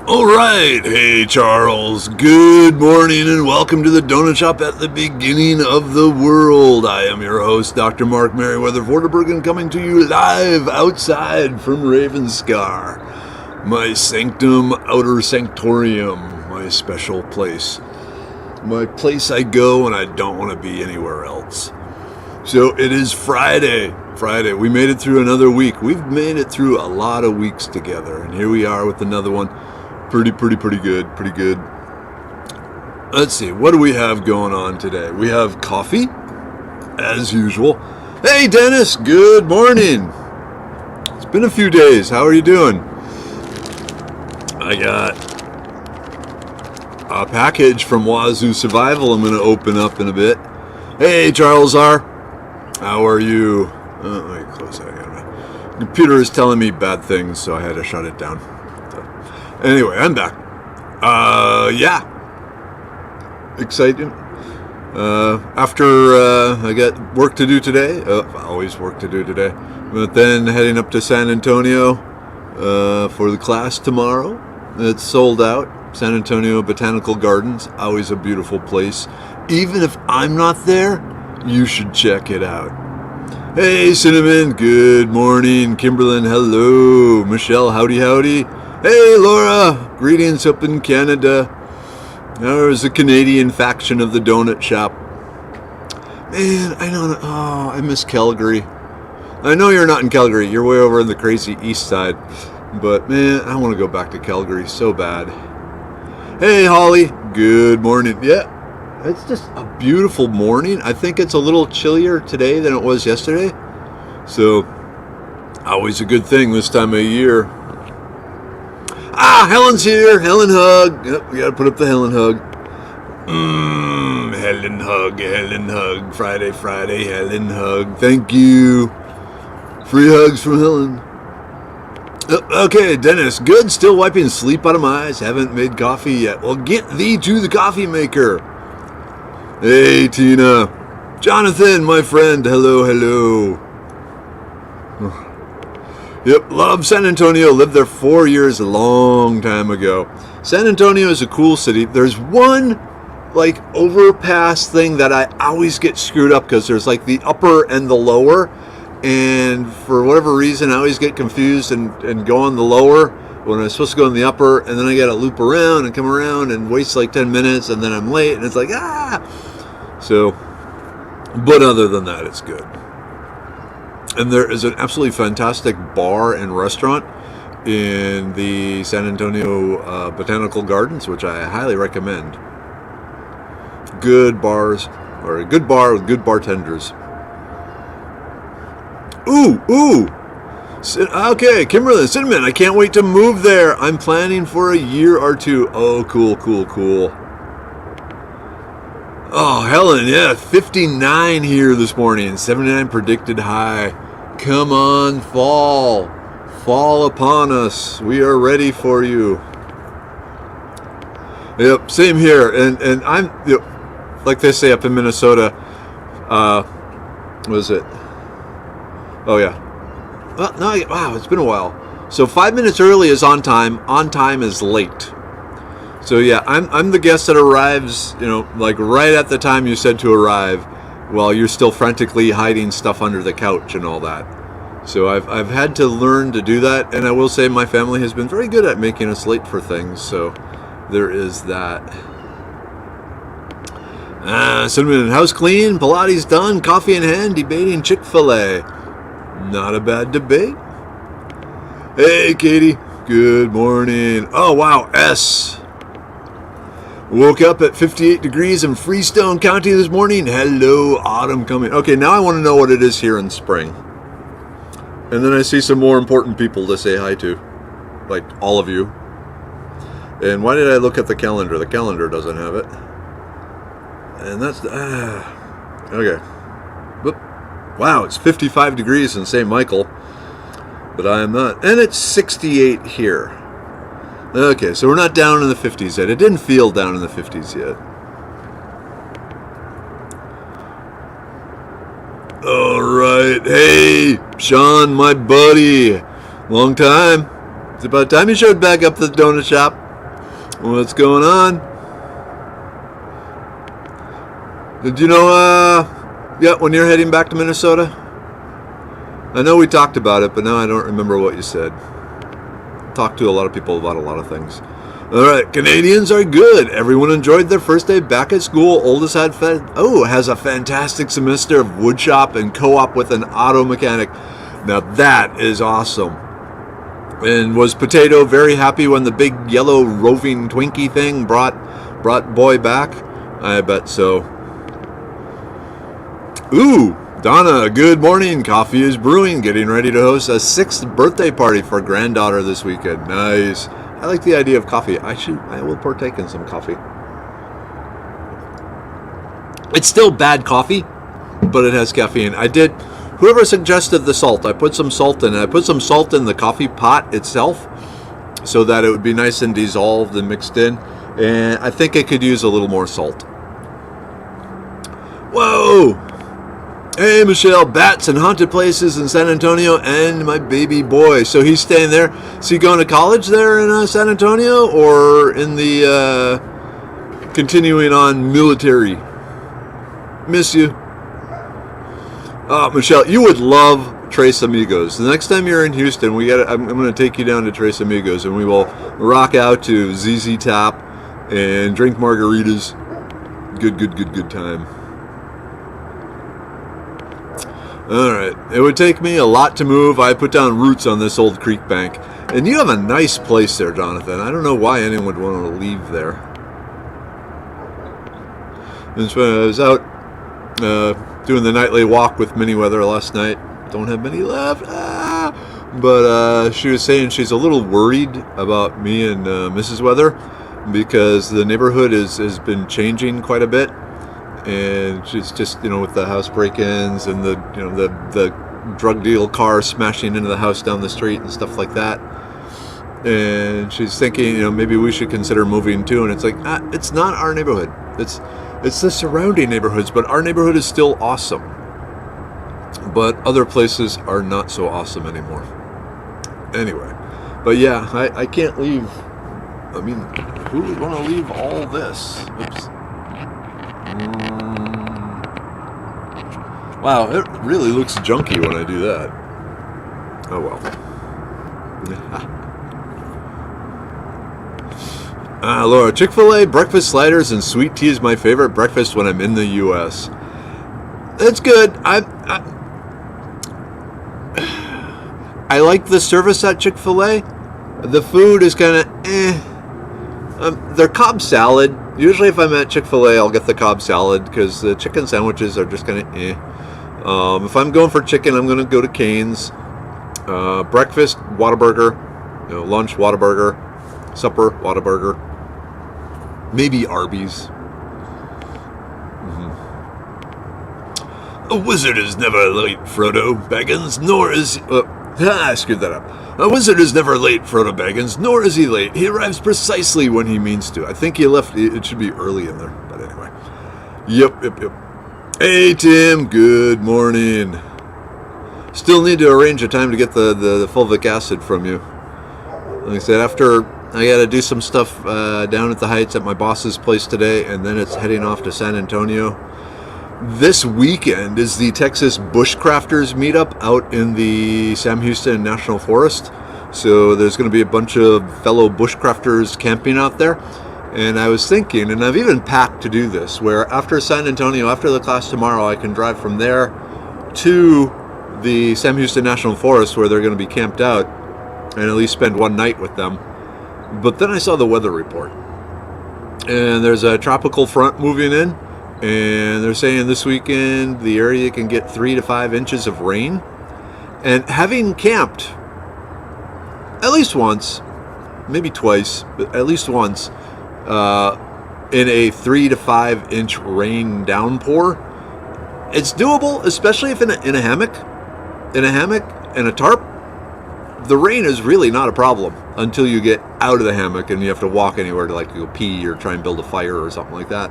All right, hey Charles, good morning and welcome to the Donut Shop at the beginning of the world. I am your host, Dr. Mark Merriweather Vorderbergen, coming to you live outside from Ravenscar, my sanctum, outer sanctorium, my special place, my place I go when I don't want to be anywhere else. So it is Friday. We made it through another week. We've made it through a lot of weeks together, and here we are with another one. Pretty good. Let's see, what do we have going on today? We have coffee, as usual. Hey, Dennis, good morning. It's been a few days. How are you doing? I got a package from Wazoo Survival I'm going to open up in a bit. Hey, Charles R. How are you? Let me close that again. My computer is telling me bad things, so I had to shut it down. Anyway, I'm back. Yeah. Exciting. After I got work to do today. Always work to do today. But then heading up to San Antonio for the class tomorrow. It's sold out. San Antonio Botanical Gardens. Always a beautiful place. Even if I'm not there, you should check it out. Hey, Cinnamon. Good morning. Kimberlyn. Hello. Michelle. Howdy. Hey, Laura! Greetings up in Canada. There's a Canadian faction of the donut shop. Man, I miss Calgary. I know you're not in Calgary. You're way over in the crazy east side. But, man, I want to go back to Calgary so bad. Hey, Holly. Good morning. Yeah, it's just a beautiful morning. I think it's a little chillier today than it was yesterday. So, always a good thing this time of year. Helen's here. Helen hug. Yep, we gotta put up the Helen hug. Helen hug. Friday, Helen hug. Thank you. Free hugs from Helen. Okay, Dennis. Good. Still wiping sleep out of my eyes. Haven't made coffee yet. Well, get thee to the coffee maker. Hey, Tina. Jonathan, my friend. Hello. Yep, love San Antonio. Lived there 4 years, a long time ago. San Antonio is a cool city. There's one, overpass thing that I always get screwed up because there's, the upper and the lower. And for whatever reason, I always get confused and go on the lower when I'm supposed to go on the upper. And then I got to loop around and come around and waste 10 minutes. And then I'm late. And it's So, but other than that, it's good. And there is an absolutely fantastic bar and restaurant in the San Antonio Botanical Gardens, which I highly recommend. Good bars, or a good bar with good bartenders. Ooh. Okay, Kimberly, Cinnamon, I can't wait to move there. I'm planning for a year or two. Oh, cool. Oh, Helen, yeah, 59 here this morning, 79 predicted high. Come on, fall upon us. We are ready for you. Yep, same here. And I'm, like they say up in Minnesota, what is it? Oh, yeah. Well, no, wow, it's been a while. So 5 minutes early is on time is late. So yeah, I'm the guest that arrives, right at the time you said to arrive, while you're still frantically hiding stuff under the couch and all that. So I've had to learn to do that, and I will say my family has been very good at making us late for things, so there is that. Cinnamon, house clean, Pilates done, coffee in hand, debating Chick-fil-A. Not a bad debate. Hey, Katie. Good morning. Oh, wow, S. Woke up at 58 degrees in Freestone County this morning. Hello, autumn coming. Okay, now I want to know what it is here in spring. And then I see some more important people to say hi to. Like all of you. And why did I look at the calendar? The calendar doesn't have it. And that's... okay. Whoop. Wow, it's 55 degrees in St. Michael. But I am not. And it's 68 here. Okay, so we're not down in the 50s yet. It didn't feel down in the 50s yet. All right. Hey, Sean, my buddy. Long time. It's about time you showed back up to the donut shop. What's going on? Did you know, when you're heading back to Minnesota? I know we talked about it, but now I don't remember what you said. Talked to a lot of people about a lot of things. All right, Canadians are good. Everyone enjoyed their first day back at school. Oldest has a fantastic semester of woodshop and co-op with an auto mechanic. Now that is awesome. And was Potato very happy when the big yellow roving Twinkie thing brought boy back? I bet so. Ooh, Donna, good morning. Coffee is brewing. Getting ready to host a 6th birthday party for granddaughter this weekend. Nice. I like the idea of coffee. I will partake in some coffee. It's still bad coffee, but it has caffeine. Whoever suggested the salt, I put some salt in it. I put some salt in the coffee pot itself so that it would be nice and dissolved and mixed in. And I think it could use a little more salt. Whoa! Hey, Michelle, bats and haunted places in San Antonio and my baby boy. So he's staying there. Is he going to college there in San Antonio or in the continuing on military? Miss you. Oh, Michelle, you would love Tres Amigos. The next time you're in Houston, I'm going to take you down to Tres Amigos and we will rock out to ZZ Top and drink margaritas. Good time. Alright, it would take me a lot to move. I put down roots on this old creek bank. And you have a nice place there, Jonathan. I don't know why anyone would want to leave there. And so I was out doing the nightly walk with Minnie Weather last night. Don't have many left. But she was saying she's a little worried about me and Mrs. Weather because the neighborhood has been changing quite a bit. And she's just, with the house break-ins and the drug deal car smashing into the house down the street and stuff like that. And she's thinking, maybe we should consider moving too. And it's like, it's not our neighborhood. It's the surrounding neighborhoods, but our neighborhood is still awesome. But other places are not so awesome anymore. Anyway, but yeah, I can't leave. I mean, who would want to leave all this? Oops. Wow, it really looks junky when I do that. Oh well. Laura, Chick-fil-A breakfast sliders and sweet tea is my favorite breakfast when I'm in the U.S. It's good. I like the service at Chick-fil-A. The food is kind of their Cobb salad. Usually if I'm at Chick-fil-A, I'll get the Cobb salad because the chicken sandwiches are just kind of if I'm going for chicken, I'm going to go to Cane's. Breakfast, Whataburger. Lunch, Whataburger. Supper, Whataburger. Maybe Arby's. A wizard is never late, Frodo Baggins, nor is... I screwed that up. A wizard is never late, Frodo Baggins, nor is he late. He arrives precisely when he means to. I think he left... It should be early in there, but anyway. Yep. Hey, Tim. Good morning. Still need to arrange a time to get the fulvic acid from you. Like I said, after I got to do some stuff down at the Heights at my boss's place today, and then it's heading off to San Antonio. This weekend is the Texas Bushcrafters meetup out in the Sam Houston National Forest. So there's going to be a bunch of fellow bushcrafters camping out there. And I was thinking, and I've even packed to do this, where after San Antonio, after the class tomorrow, I can drive from there to the Sam Houston National Forest where they're going to be camped out and at least spend one night with them. But then I saw the weather report. And there's a tropical front moving in. And they're saying this weekend the area can get 3 to 5 inches of rain. And having camped at least once, maybe twice, but at least once, in a 3 to 5 inch rain downpour, it's doable, especially if in a hammock. In a hammock and a tarp, the rain is really not a problem until you get out of the hammock and you have to walk anywhere to go pee or try and build a fire or something like that.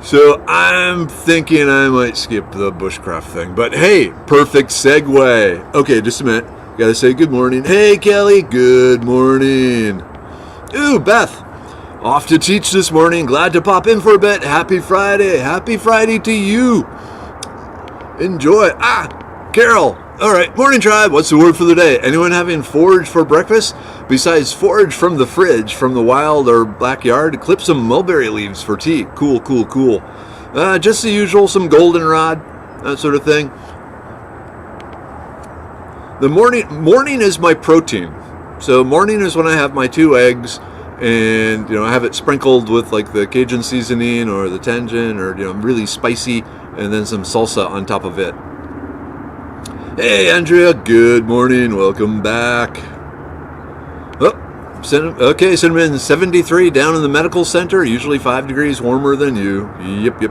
So I'm thinking I might skip the bushcraft thing. But hey, perfect segue. Okay, just a minute. Gotta say good morning. Hey, Kelly, good morning. Ooh, Beth, off to teach this morning. Glad to pop in for a bit. Happy Friday. Happy Friday to you. Enjoy. Carol. All right, morning tribe. What's the word for the day? Anyone having forage for breakfast? Besides forage from the fridge, from the wild or backyard, clip some mulberry leaves for tea. Cool. Just the usual, some goldenrod, that sort of thing. The morning is my protein. So morning is when I have my 2 eggs, and I have it sprinkled with like the Cajun seasoning or the tangent, or really spicy, and then some salsa on top of it. Hey, Andrea, good morning. Welcome back. Okay, Cinnamon, 73 down in the medical center, usually 5 degrees warmer than you. Yep.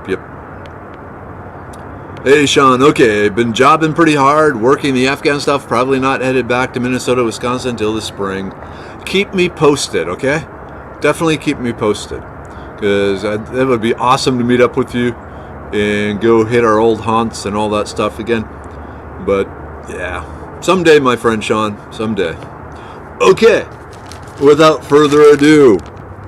Hey, Sean, okay, been jobbing pretty hard, working the Afghan stuff, probably not headed back to Minnesota, Wisconsin until the spring. Keep me posted, okay? Definitely keep me posted, because that would be awesome to meet up with you and go hit our old haunts and all that stuff again. But yeah, someday, my friend Sean, someday. Okay, without further ado,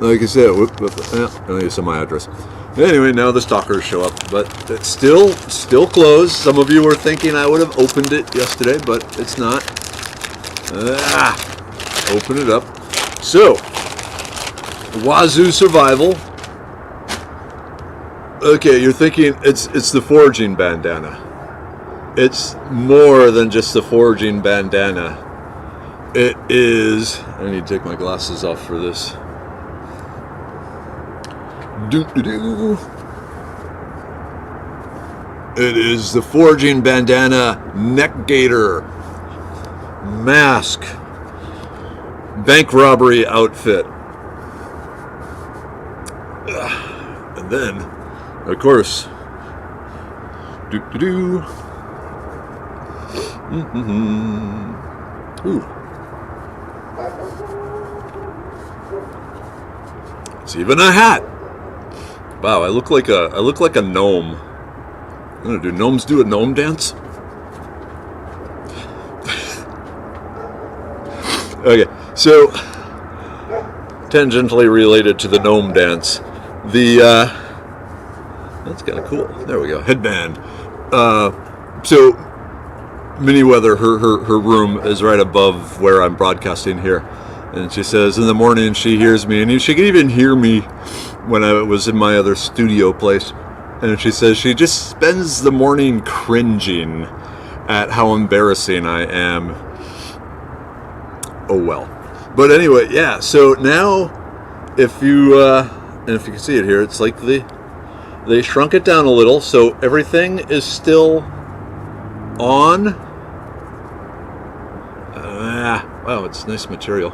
like I said, I'll use my address. Anyway, now the stalkers show up, but it's still closed. Some of you were thinking I would have opened it yesterday, but it's not. Open it up. So, Wazoo Survival. Okay, you're thinking it's the foraging bandana. It's more than just the foraging bandana. It is... I need to take my glasses off for this. It is the foraging bandana neck gaiter mask bank robbery outfit. And then, of course, Ooh. It's even a hat. Wow, I look like a gnome. I'm gonna do gnomes do a gnome dance? Okay, so tangentially related to the gnome dance, that's kind of cool. There we go, headband. So Minnie Weather, her room is right above where I'm broadcasting here, and she says in the morning she hears me, and she can even hear me when I was in my other studio place, and she says she just spends the morning cringing at how embarrassing I am. Oh well. But anyway, yeah, so now if you can see it here, it's like they shrunk it down a little, so everything is still on. Wow, it's nice material.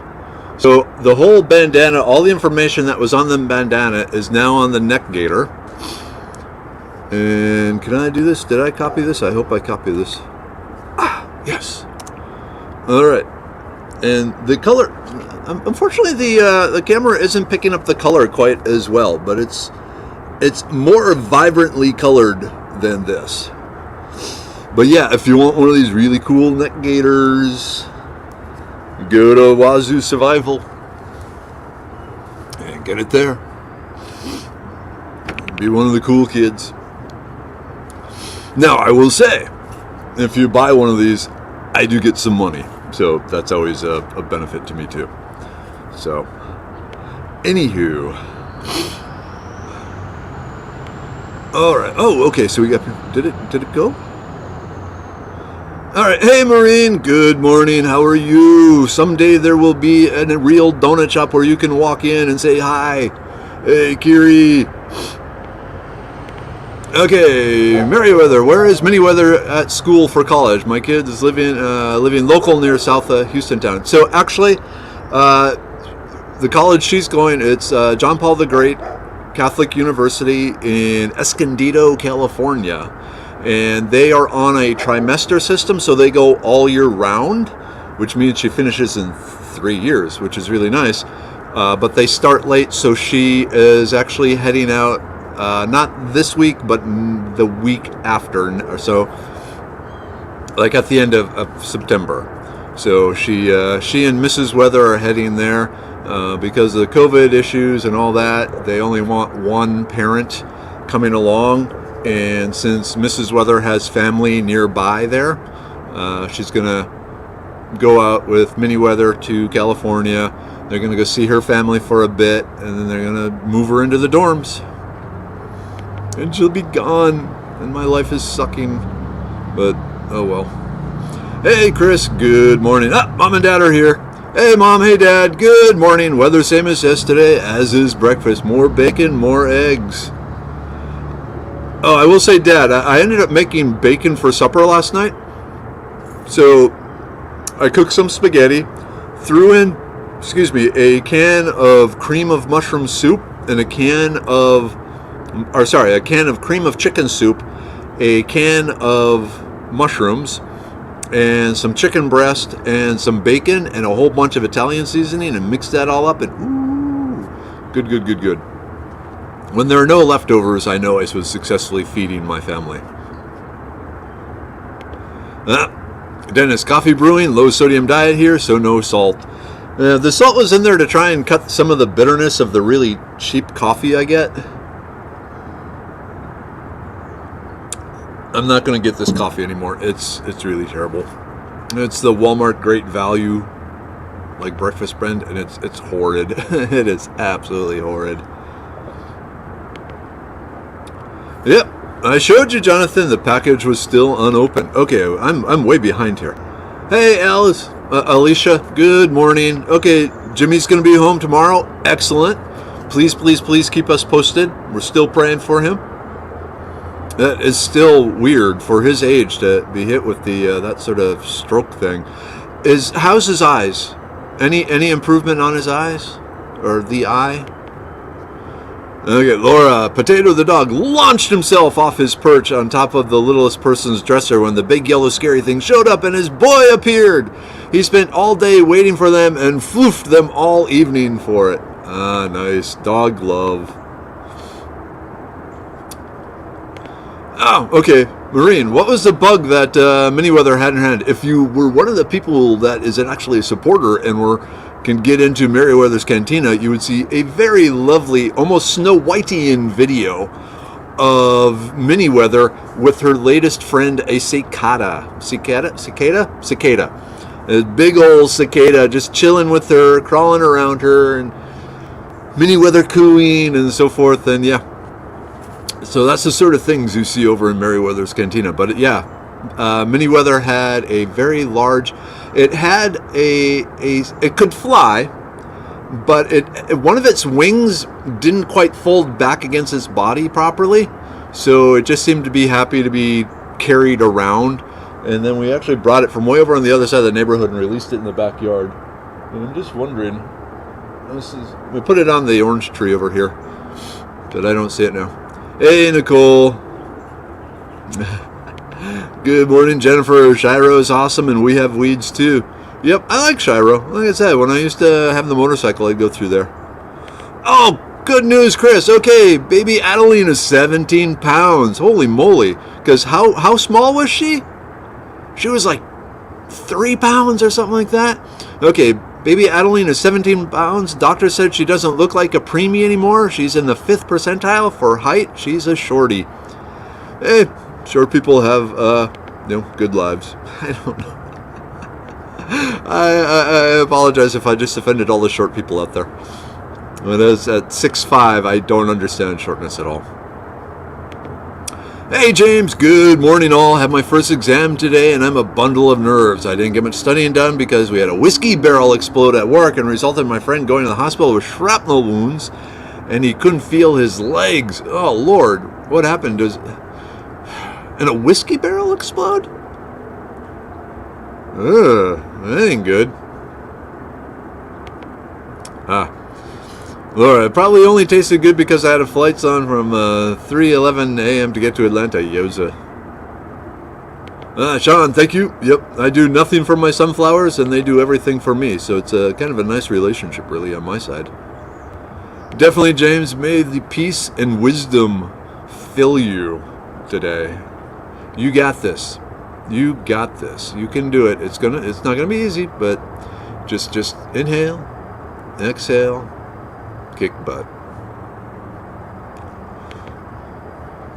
So the whole bandana, all the information that was on the bandana is now on the neck gaiter. And can I do this? Did I copy this? I hope I copy this. Yes. All right. And the color, unfortunately, the camera isn't picking up the color quite as well, but it's more vibrantly colored than this. But yeah, if you want one of these really cool neck gaiters, go to Wazoo Survival and get it there. Be one of the cool kids. Now, I will say, if you buy one of these, I do get some money. So that's always a benefit to me too. So, anywho. Alright. Oh, okay, so we got... Did it go? Alright, hey Maureen, good morning, how are you? Someday there will be a real donut shop where you can walk in and say hi. Hey Kiri. Okay, Merriweather, where is Minnieweather at school for college? My kid is living local near South Houston town. So actually, the college she's going, it's John Paul the Great Catholic University in Escondido, California. And they are on a trimester system, so they go all year round, which means she finishes in 3 years, which is really nice. But they start late, so she is actually heading out not this week, but the week after, so like at the end of September. So she and Mrs. Weather are heading there because of the COVID issues and all that. They only want one parent coming along, and since Mrs. Weather has family nearby there, she's gonna go out with Minnie Weather to California. They're gonna go see her family for a bit, and then they're gonna move her into the dorms, and she'll be gone, and my life is sucking, but oh well. Hey Chris, good morning. Mom and Dad are here. Hey Mom, hey Dad, good morning. Weather same as yesterday, as is breakfast. More bacon, more eggs. Oh, I will say, Dad, I ended up making bacon for supper last night. So I cooked some spaghetti, threw in, a can of cream of mushroom soup, and a can of cream of chicken soup, a can of mushrooms, and some chicken breast, and some bacon, and a whole bunch of Italian seasoning, and mixed that all up, and ooh, good. When there are no leftovers, I know I was successfully feeding my family. Dennis, coffee brewing, low sodium diet here, so no salt. The salt was in there to try and cut some of the bitterness of the really cheap coffee I get. I'm not going to get this coffee anymore. It's really terrible. It's the Walmart Great Value, like breakfast blend, and it's horrid. It is absolutely horrid. Yep, I showed you, Jonathan. The package was still unopened. Okay, I'm way behind here. Hey, Alice, Alicia, good morning. Okay, Jimmy's going to be home tomorrow. Excellent. Please keep us posted. We're still praying for him. That is still weird for his age to be hit with the that sort of stroke thing. How's his eyes? Any improvement on his eyes or the eye? Okay, Laura, Potato the dog launched himself off his perch on top of the littlest person's dresser when the big yellow scary thing showed up and his boy appeared. He spent all day waiting for them and floofed them all evening for it. Ah, nice. Dog love. Oh, okay. Maureen, what was the bug that Minnie Weather had in her hand? If you were one of the people that is actually a supporter and can get into Merriweather's Cantina, you would see a very lovely, almost Snow Whiteian video of Minnie Weather with her latest friend, a cicada. Cicada. A big old cicada just chilling with her, crawling around her, and Minnie Weather cooing and so forth, and yeah. So that's the sort of things you see over in Merriweather's Cantina. But yeah, Minnie Weather had a very large. It had it could fly, but one of its wings didn't quite fold back against its body properly, so it just seemed to be happy to be carried around. And then we actually brought it from way over on the other side of the neighborhood and released it in the backyard. And I'm just wondering, we put it on the orange tree over here, but I don't see it now. Hey, Nicole. Good morning, Jennifer. Shiro is awesome, and we have weeds too. Yep, I like Shiro. Like I said, when I used to have the motorcycle, I'd go through there. Oh, good news, Chris. Okay, baby Adeline is 17 pounds. Holy moly. Because how small was she? She was like 3 pounds or something like that. Okay, baby Adeline is 17 pounds. Doctor said she doesn't look like a preemie anymore. She's in the 5th percentile for height. She's a shorty. Hey, short people have, good lives. I don't know. I apologize if I just offended all the short people out there. But as at 6'5", I don't understand shortness at all. Hey James, good morning all. Have my first exam today and I'm a bundle of nerves. I didn't get much studying done because we had a whiskey barrel explode at work and resulted in my friend going to the hospital with shrapnel wounds and he couldn't feel his legs. Oh Lord, what happened? And a whiskey barrel explode? That ain't good. Laura, it probably only tasted good because I had flights on from 3:11 a.m. to get to Atlanta. Yoza. Sean, thank you. Yep, I do nothing for my sunflowers, and they do everything for me. So it's kind of a nice relationship, really, on my side. Definitely, James, may the peace and wisdom fill you today. You got this. You got this. You can do it. It's not gonna be easy, but just inhale, exhale, kick butt.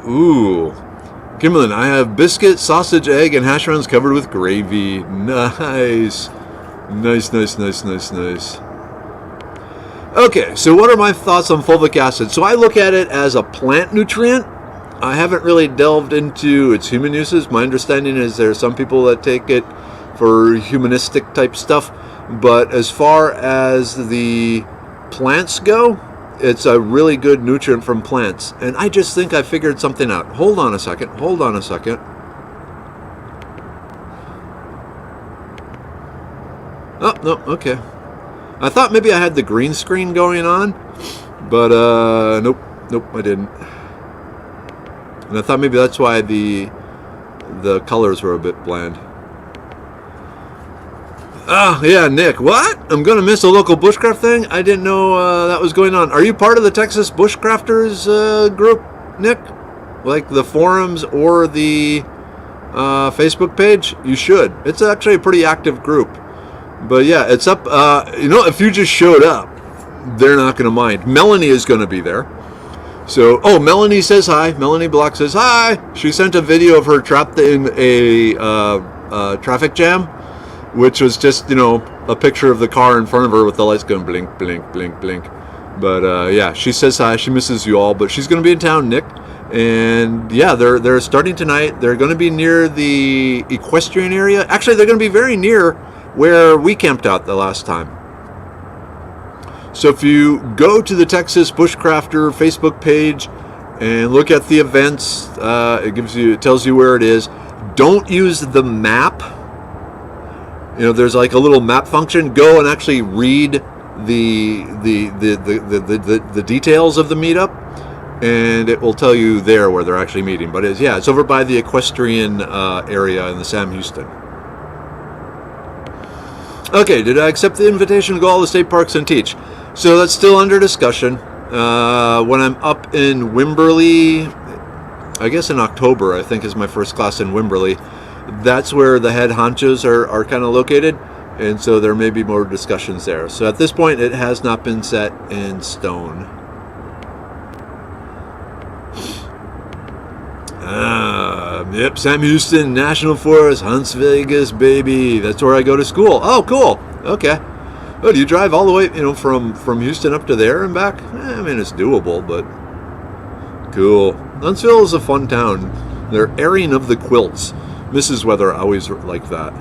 Ooh. Kimberlin, I have biscuit, sausage, egg, and hash browns covered with gravy. Nice. Nice. Okay, so what are my thoughts on fulvic acid? So I look at it as a plant nutrient. I haven't really delved into its human uses. My understanding is there are some people that take it for humanistic type stuff. But as far as the plants go, it's a really good nutrient from plants. And I just think I figured something out. Hold on a second. Oh, no, okay. I thought maybe I had the green screen going on, but nope, I didn't. And I thought maybe that's why the colors were a bit bland. Ah, yeah, Nick. What? I'm going to miss a local bushcraft thing? I didn't know that was going on. Are you part of the Texas Bushcrafters group, Nick? Like the forums or the Facebook page? You should. It's actually a pretty active group. But yeah, it's up. If you just showed up, they're not going to mind. Melanie is going to be there. So, Melanie says hi. Melanie Block says hi. She sent a video of her trapped in a traffic jam, which was just, a picture of the car in front of her with the lights going blink, blink, blink, blink. But yeah, she says hi. She misses you all, but she's going to be in town, Nick. And yeah, they're starting tonight. They're going to be near the equestrian area. Actually, they're going to be very near where we camped out the last time. So if you go to the Texas Bushcrafter Facebook page and look at the events, it tells you where it is. Don't use the map. There's like a little map function. Go and actually read the details of the meetup, and it will tell you there where they're actually meeting. But it's over by the equestrian area in the Sam Houston. Okay, did I accept the invitation to go all the state parks and teach? So that's still under discussion. When I'm up in Wimberley, I guess in October, I think is my first class in Wimberley. That's where the head honchos are kind of located, and so there may be more discussions there. So at this point, it has not been set in stone. Yep, Sam Houston National Forest, Hunts Vegas, baby. That's where I go to school. Oh, cool. Okay. Oh, do you drive all the way, from Houston up to there and back? I mean, it's doable, but cool. Huntsville is a fun town. They're airing of the quilts. Mrs. Weather always like that.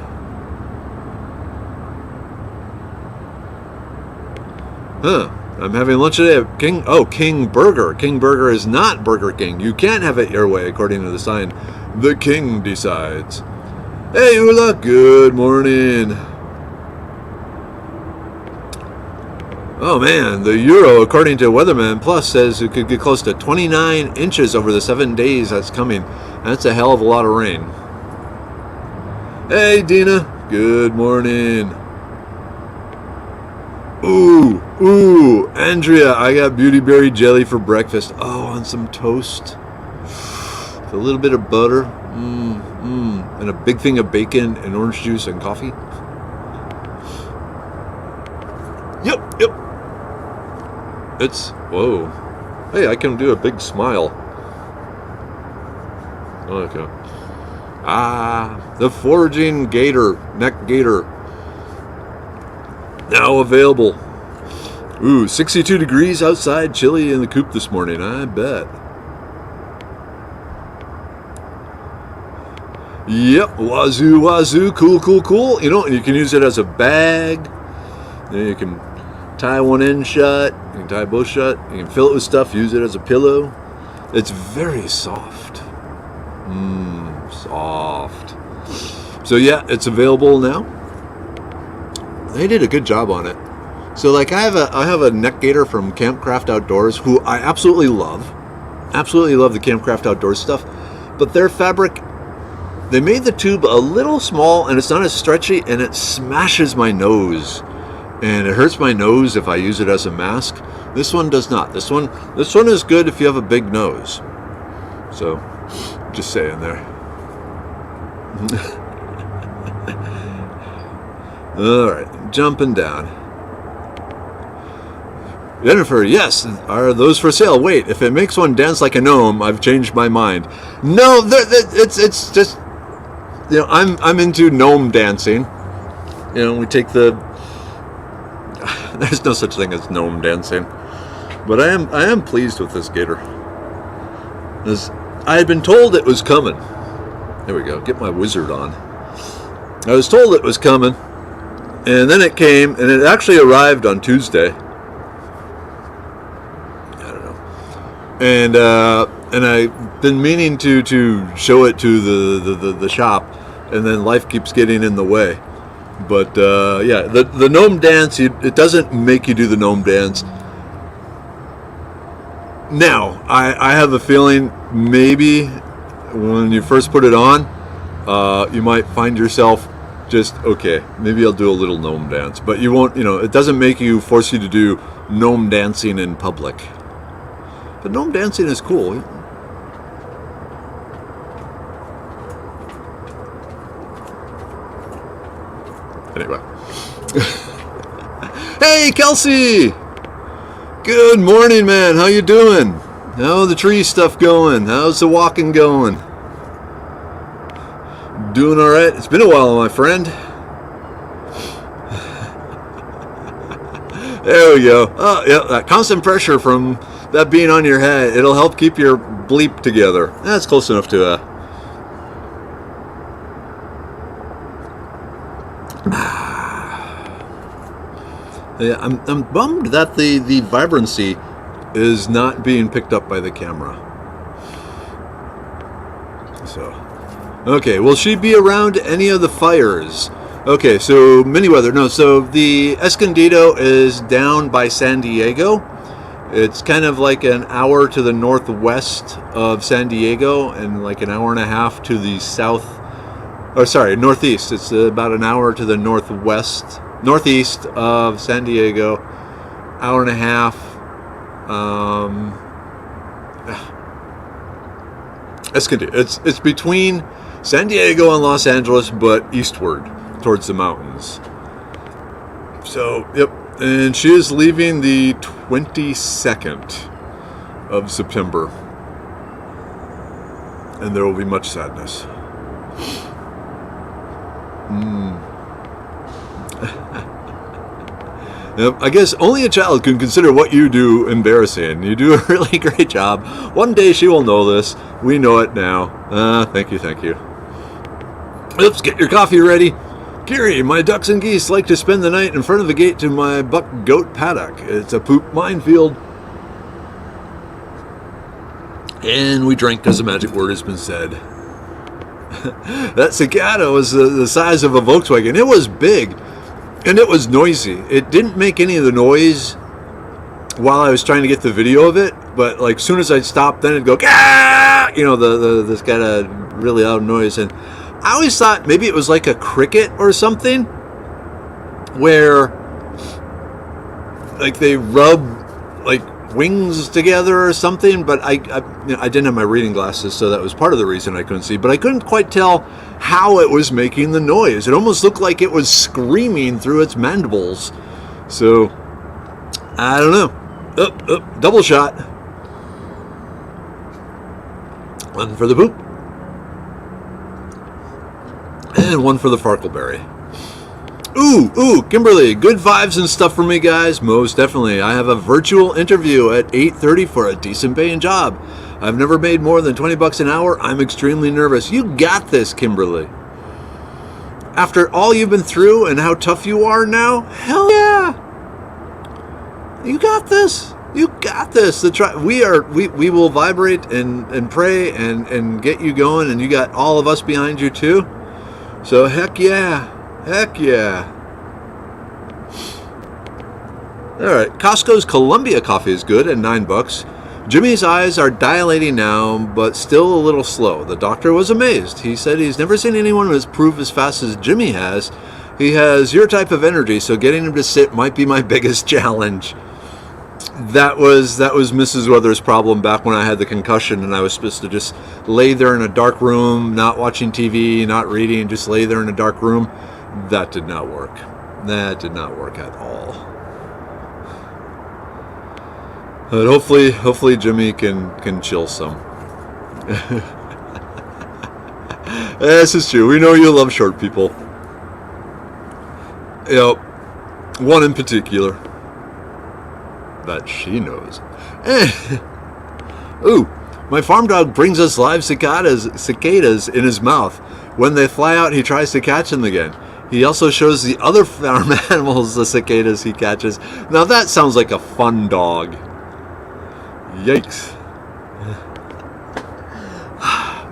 Huh. I'm having lunch today at King Burger. King Burger is not Burger King. You can't have it your way, according to the sign. The King decides. Hey, Ula. Good morning. Oh, man. The Euro, according to Weatherman Plus, says it could get close to 29 inches over the 7 days that's coming. That's a hell of a lot of rain. Hey, Dina. Good morning. Ooh, Andrea, I got beauty berry jelly for breakfast. Oh, on some toast. With a little bit of butter. And a big thing of bacon and orange juice and coffee. Yep. Whoa. Hey, I can do a big smile. Okay. The foraging gator, neck gator. Now available. Ooh, 62 degrees outside, chilly in the coop this morning, I bet. Yep, wazoo, cool. And you can use it as a bag. You can tie one end shut, you can tie both shut, you can fill it with stuff, use it as a pillow. It's very soft. Soft. So yeah, it's available now. They did a good job on it. So like I have a neck gaiter from Campcraft Outdoors who I absolutely love the Campcraft Outdoors stuff, but their fabric, they made the tube a little small and it's not as stretchy and it smashes my nose and it hurts my nose if I use it as a mask. This one does not. This one is good if you have a big nose. So just saying there. All right, jumping down. Jennifer, yes, are those for sale? Wait, if it makes one dance like a gnome, I've changed my mind. No, it's just, I'm into gnome dancing. We take the. There's no such thing as gnome dancing, but I am pleased with this gator. I had been told it was coming. There we go. Get my wizard on. I was told it was coming, and then it came, and it actually arrived on Tuesday. And I've been meaning to show it to the shop, and then life keeps getting in the way. But yeah, the gnome dance, it doesn't make you do the gnome dance. Now, I have a feeling maybe when you first put it on, you might find yourself just, okay, maybe I'll do a little gnome dance. But you won't, it doesn't force you to do gnome dancing in public. But gnome dancing is cool. Anyway. Hey, Kelsey! Good morning, man. How you doing? How's the tree stuff going? How's the walking going? Doing all right? It's been a while, my friend. There we go. Oh, yeah, that constant pressure from that being on your head, it'll help keep your bleep together. That's close enough to yeah, I'm bummed that the vibrancy is not being picked up by the camera. So, okay, will she be around any of the fires? Okay, so mini weather. No, so the Escondido is down by San Diego. It's kind of like an hour to the northwest of San Diego and like an hour and a half to the northeast. It's about an hour to the northeast of San Diego, hour and a half. Escondido. It's between San Diego and Los Angeles, but eastward towards the mountains. So, yep. And she is leaving the 22nd of September. And there will be much sadness. Yep, I guess only a child can consider what you do embarrassing. You do a really great job. One day she will know this. We know it now. Thank you. Oops, get your coffee ready. Gary, my ducks and geese like to spend the night in front of the gate to my buck goat paddock. It's a poop minefield. And we drink because the magic word has been said. That cicada was the size of a Volkswagen. It was big, and it was noisy. It didn't make any of the noise while I was trying to get the video of it, but like soon as I'd stop, then it'd go, Gah! This kind of really loud noise. And I always thought maybe it was like a cricket or something, where like they rub like wings together or something. But I didn't have my reading glasses, so that was part of the reason I couldn't see. But I couldn't quite tell how it was making the noise. It almost looked like it was screaming through its mandibles. So I don't know. Double shot. One for the poop. And one for the Farkleberry. Ooh, Kimberly, good vibes and stuff for me, guys. Most definitely. I have a virtual interview at 8:30 for a decent paying job. I've never made more than $20 an hour. I'm extremely nervous. You got this, Kimberly. After all you've been through and how tough you are now, hell yeah. You got this. You got this. We will vibrate and pray and get you going, and you got all of us behind you too. So heck yeah. Alright, Costco's Columbia coffee is good at $9. Jimmy's eyes are dilating now, but still a little slow. The doctor was amazed. He said he's never seen anyone improve as fast as Jimmy has. He has your type of energy, so getting him to sit might be my biggest challenge. That was Mrs. Weather's problem back when I had the concussion and I was supposed to just lay there in a dark room, not watching TV, not reading, just lay there in a dark room. That did not work. That did not work at all. But hopefully Jimmy can chill some. This is true. We know you love short people. Yep. One in particular. That she knows. Ooh, my farm dog brings us live cicadas in his mouth. When they fly out, he tries to catch them again. He also shows the other farm animals the cicadas he catches. Now that sounds like a fun dog. Yikes.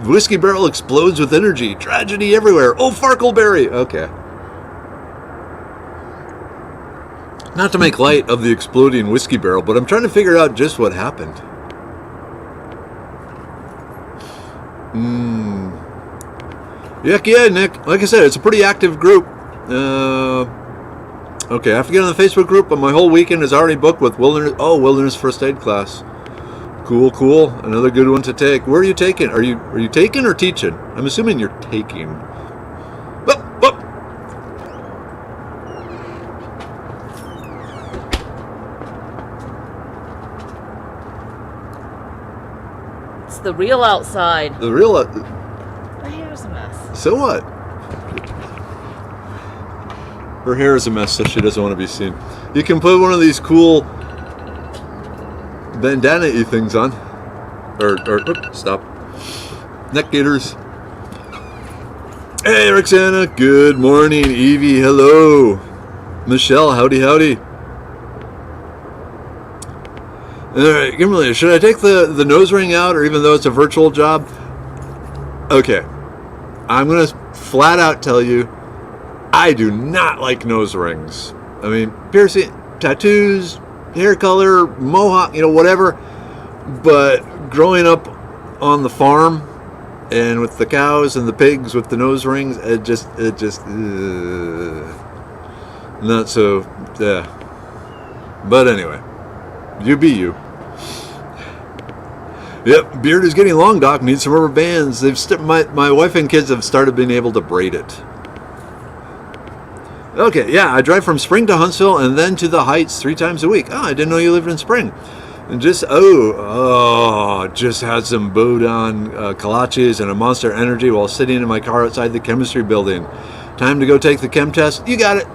The whiskey barrel explodes with energy. Tragedy everywhere. Oh, Farkleberry. Okay. Not to make light of the exploding whiskey barrel, but I'm trying to figure out just what happened. Yeah, Nick. Like I said, it's a pretty active group. Okay, I have to get on the Facebook group, but my whole weekend is already booked with Wilderness First Aid class. Cool. Another good one to take. Where are you taking? Are you taking or teaching? I'm assuming you're taking. Whoop. It's the real outside. The real. My hair's a mess. So what? Her hair is a mess, so she doesn't want to be seen. You can put one of these cool bandana-y things on. Stop. Neck gaiters. Hey, Roxana. Good morning. Evie, hello. Michelle, howdy. Alright, Kimberly, should I take the nose ring out, or even though it's a virtual job? Okay. I'm going to flat out tell you, I do not like nose rings. I mean, piercing, tattoos, hair color, mohawk, whatever. But growing up on the farm and with the cows and the pigs with the nose rings, it just not so, yeah. But anyway, you be you. Yep, beard is getting long, Doc. Needs some rubber bands. My wife and kids have started being able to braid it. Okay, yeah, I drive from Spring to Huntsville and then to the Heights 3 times a week. Oh, I didn't know you lived in Spring. And just had some Bodon kolaches and a Monster Energy while sitting in my car outside the chemistry building. Time to go take the chem test. You got it.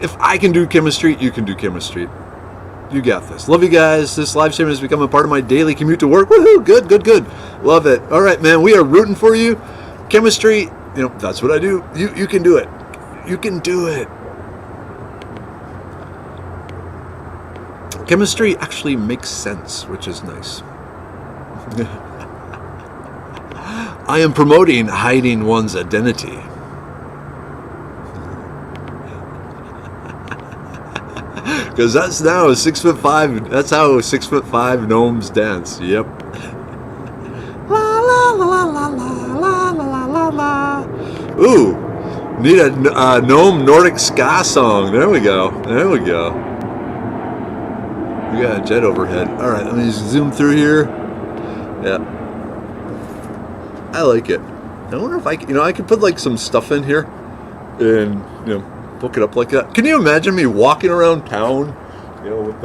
If I can do chemistry, you can do chemistry. You got this. Love you guys. This live stream has become a part of my daily commute to work. Woohoo! Good. Love it. All right, man. We are rooting for you. Chemistry, that's what I do. You can do it. You can do it. Chemistry actually makes sense, which is nice. I am promoting hiding one's identity. Because that's now 6'5". That's how 6'5" gnomes dance. Yep. La la la la la la la la la. Ooh, need a gnome Nordic ska song. There we go. We got a jet overhead. All right, let me zoom through here. Yeah, I like it. I wonder if I could put like some stuff in here, and book it up like that. Can you imagine me walking around town, with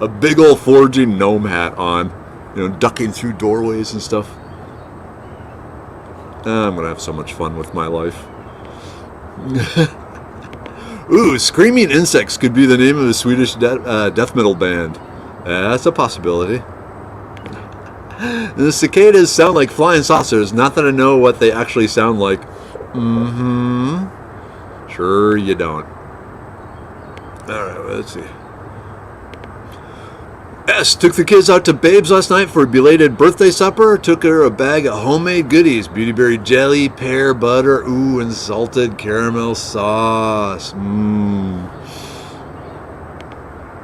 a big old foraging gnome hat on, ducking through doorways and stuff? I'm gonna have so much fun with my life. Ooh, Screaming Insects could be the name of a Swedish death metal band. That's a possibility. The cicadas sound like flying saucers. Not that I know what they actually sound like. Sure you don't. Alright, let's see. S took the kids out to Babe's last night for a belated birthday supper. Took her a bag of homemade goodies. Beautyberry jelly, pear butter, and salted caramel sauce.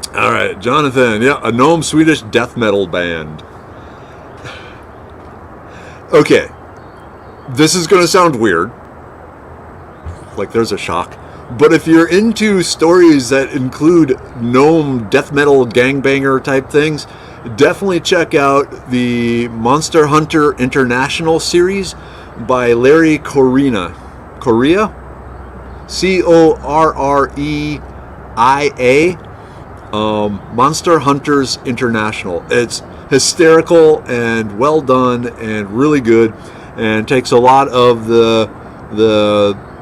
Alright, Jonathan. Yeah, a gnome Swedish death metal band. Okay. This is going to sound weird. Like there's a shock. But if you're into stories that include gnome death metal gangbanger type things, definitely check out the Monster Hunter International series by Larry Correa. Correia. Monster Hunters International. It's hysterical and well done and really good, and takes a lot of the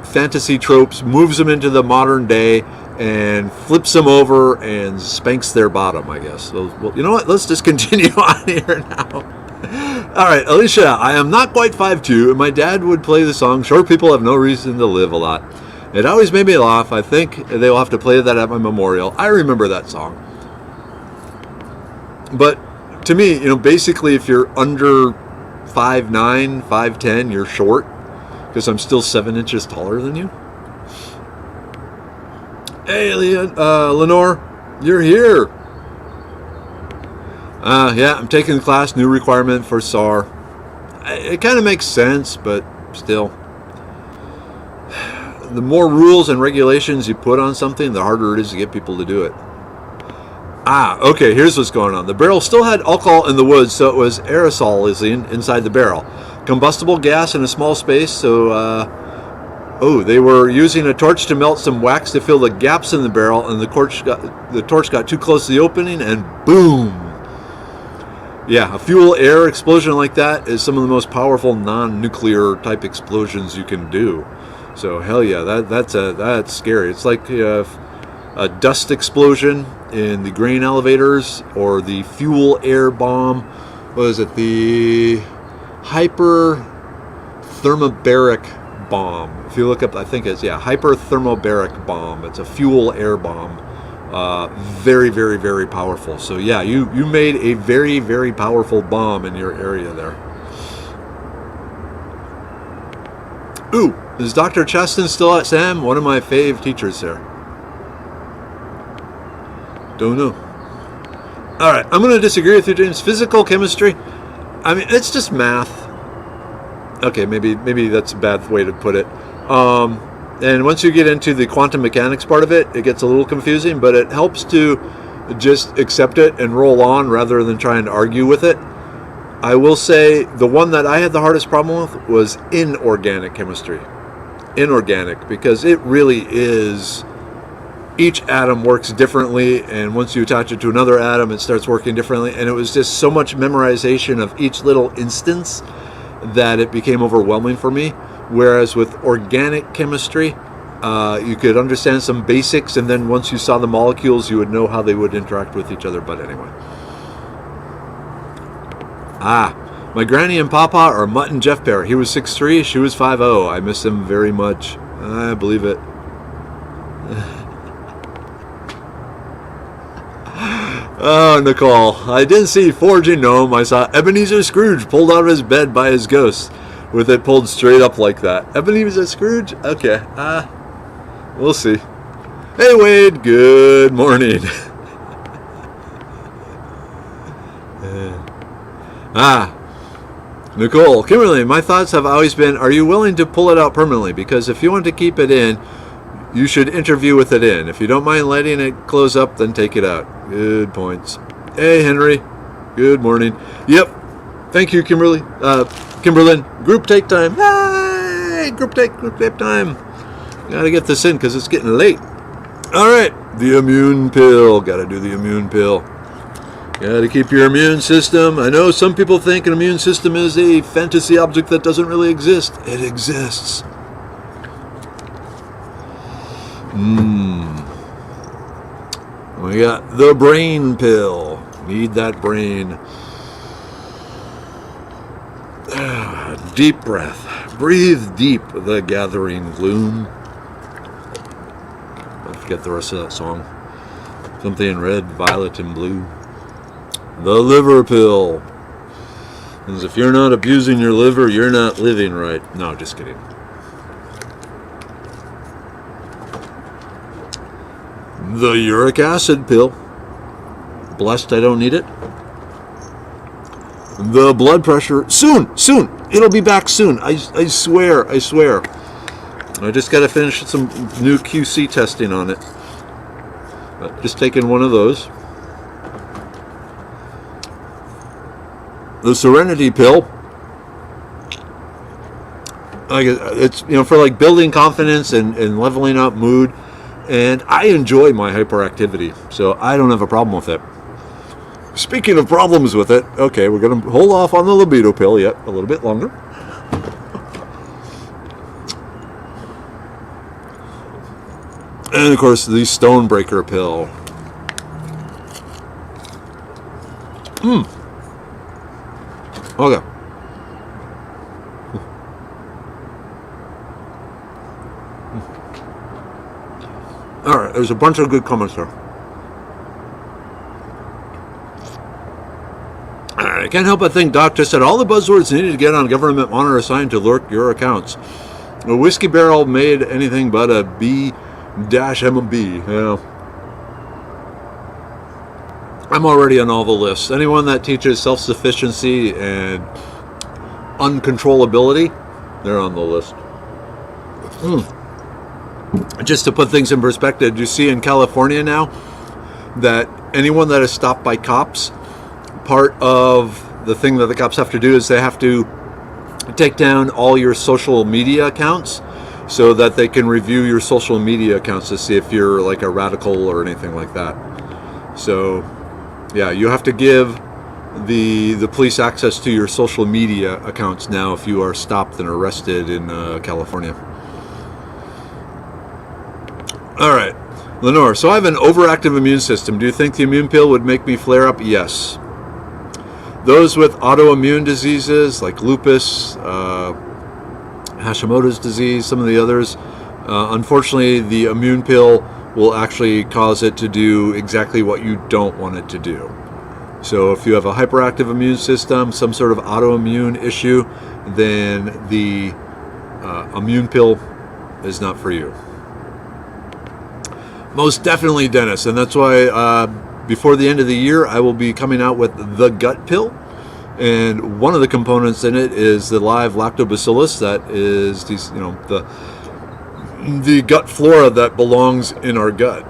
fantasy tropes, moves them into the modern day, and flips them over and spanks their bottom, I guess. So, well, you know what? Let's just continue on here now. All right, Alicia, I am not quite 5'2", and my dad would play the song "Short People Have No Reason to Live" a lot. It always made me laugh. I think they'll have to play that at my memorial. I remember that song. But to me, basically if you're under 5'9", 5'10", you're short, because I'm still 7 inches taller than you. Hey, Lenore, you're here. Yeah, I'm taking the class, new requirement for SAR. It kind of makes sense, but still. The more rules and regulations you put on something, the harder it is to get people to do it. Okay, here's what's going on. The barrel still had alcohol in the wood, so it was aerosolizing inside the barrel. Combustible gas in a small space, so they were using a torch to melt some wax to fill the gaps in the barrel, and the torch got too close to the opening, and boom! Yeah, a fuel-air explosion like that is some of the most powerful non-nuclear type explosions you can do. So hell yeah, that's scary. It's like a dust explosion in the grain elevators, or the fuel-air bomb. What is it? The hyperthermobaric bomb. If you look up, I think it's hyperthermobaric bomb. It's a fuel-air bomb. Very, very, very powerful. So yeah, you made a very, very powerful bomb in your area there. Ooh, is Dr. Cheston still at Sam? One of my fave teachers there. Don't know. All right, I'm going to disagree with you, James. Physical chemistry, I mean, it's just math. Okay, maybe that's a bad way to put it. And once you get into the quantum mechanics part of it, it gets a little confusing, but it helps to just accept it and roll on rather than trying to argue with it. I will say the one that I had the hardest problem with was inorganic chemistry. Inorganic, because it really is, each atom works differently, and once you attach it to another atom, it starts working differently, and it was just so much memorization of each little instance that it became overwhelming for me. Whereas with organic chemistry, you could understand some basics, and then once you saw the molecules, you would know how they would interact with each other. But anyway. My granny and papa are Mutt and Jeff Bear. He was 6'3", she was 5'0". I miss him very much. I believe it. Oh, Nicole, I didn't see Forging Gnome. I saw Ebenezer Scrooge pulled out of his bed by his ghost, with it pulled straight up like that. Ebenezer Scrooge? Okay. We'll see. Hey, Wade. Good morning. Nicole, Kimberly, my thoughts have always been, are you willing to pull it out permanently? Because if you want to keep it in, you should interview with it in. If you don't mind letting it close up, then take it out. Good points. Hey, Henry. Good morning. Yep. Thank you, Kimberly. Kimberlyn. Group take time. Hey, group take time. Gotta get this in because it's getting late. All right. The immune pill. Gotta do the immune pill. Gotta keep your immune system. I know some people think an immune system is a fantasy object that doesn't really exist. It exists. We got the brain pill. Need that brain. Deep breath. Breathe deep, the gathering gloom. I forget the rest of that song. Something in red, violet, and blue. The liver pill. Because if you're not abusing your liver, you're not living right. No, just kidding. The uric acid pill. Blessed I don't need it. The blood pressure. Soon. It'll be back soon. I swear. I just got to finish some new QC testing on it. But just taking one of those. The Serenity pill. Like it's for like building confidence and leveling up mood, and I enjoy my hyperactivity, so I don't have a problem with it. Speaking of problems with it, okay, we're gonna hold off on the libido pill yet a little bit longer. And of course the Stonebreaker pill. Okay. Alright, there's a bunch of good comments there. I can't help but think Doc just said all the buzzwords needed to get on government monitor assigned to lurk your accounts. A whiskey barrel made anything but a B-M-B. Yeah. I'm already on all the lists. Anyone that teaches self-sufficiency and uncontrollability, they're on the list. Just to put things in perspective, you see in California now that anyone that is stopped by cops, part of the thing that the cops have to do is they have to take down all your social media accounts so that they can review your social media accounts to see if you're like a radical or anything like that. So, yeah, you have to give the police access to your social media accounts now if you are stopped and arrested in California. All right, Lenore, so I have an overactive immune system. Do you think the immune pill would make me flare up? Yes. Those with autoimmune diseases like lupus, Hashimoto's disease, some of the others, unfortunately the immune pill will actually cause it to do exactly what you don't want it to do. So if you have a hyperactive immune system, some sort of autoimmune issue, then the immune pill is not for you. Most definitely, Dennis, and that's why before the end of the year I will be coming out with the gut pill, and one of the components in it is the live lactobacillus that is these, the gut flora that belongs in our gut.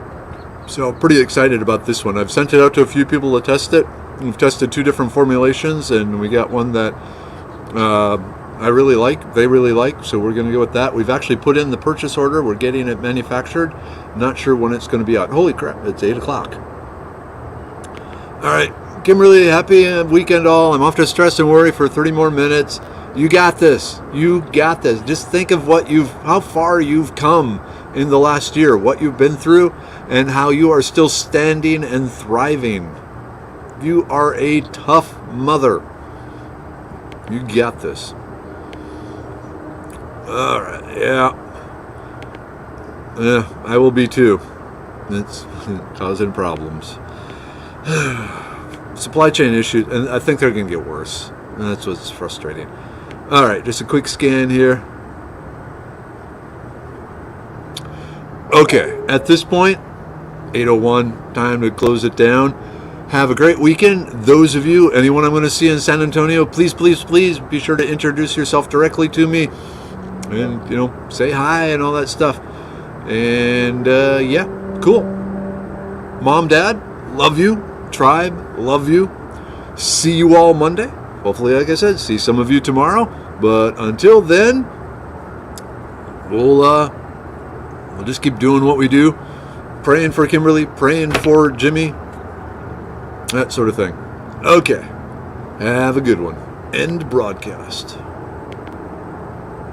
So pretty excited about this one. I've sent it out to a few people to test it. We've tested 2 different formulations, and we got one that I really like, they really like, so we're going to go with that. We've actually put in the purchase order. We're getting it manufactured. Not sure when it's going to be out. Holy crap, it's 8 o'clock. All right, Kimberly, happy weekend all. I'm off to stress and worry for 30 more minutes. You got this. You got this. Just think of how far you've come in the last year, what you've been through, and how you are still standing and thriving. You are a tough mother. You got this. All right, yeah, I will be too. It's causing problems. Supply chain issues, and I think they're going to get worse. And that's what's frustrating. All right, just a quick scan here. Okay, at this point, 8:01, time to close it down. Have a great weekend. Those of you, anyone I'm going to see in San Antonio, please, please, please be sure to introduce yourself directly to me. And, say hi and all that stuff. And, yeah, cool. Mom, Dad, love you. Tribe, love you. See you all Monday. Hopefully, like I said, see some of you tomorrow. But until then, we'll just keep doing what we do. Praying for Kimberly, praying for Jimmy, that sort of thing. Okay. Have a good one. End broadcast.